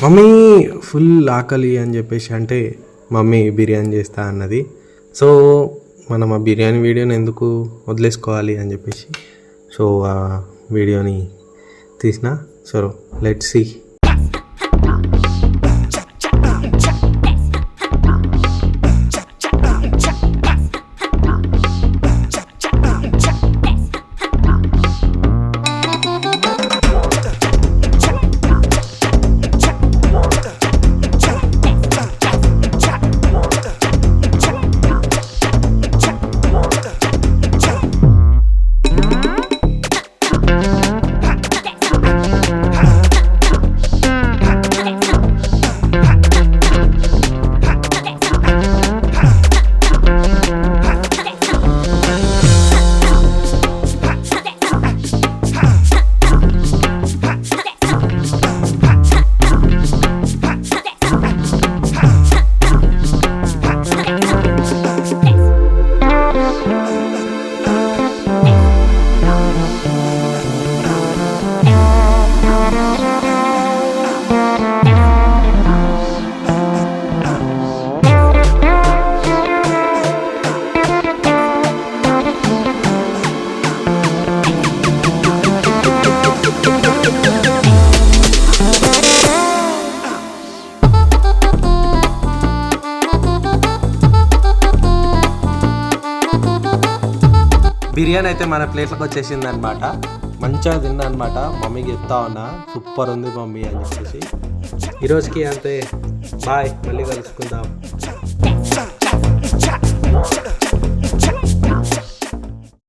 Mummy full ఆకలి అని చెప్పేసి అంటే మమ్మీ బిర్యానీ చేస్తా అన్నది. సో మనం ఆ బిర్యానీ వీడియోని ఎందుకు వదిలేసుకోవాలి అని చెప్పేసి సో ఆ వీడియోని తీసిన. So let's see. బిర్యానీ అయితే మన ప్లేట్లోకి వచ్చేసింది అనమాట. మంచిగా తిన్నా అనమాట. మమ్మీకి చెప్తా ఉన్నా సూపర్ ఉంది మమ్మీ అని చెప్పేసి. ఈరోజుకి అంతే, బాయ్, మళ్ళీ కలుసుకుందాం.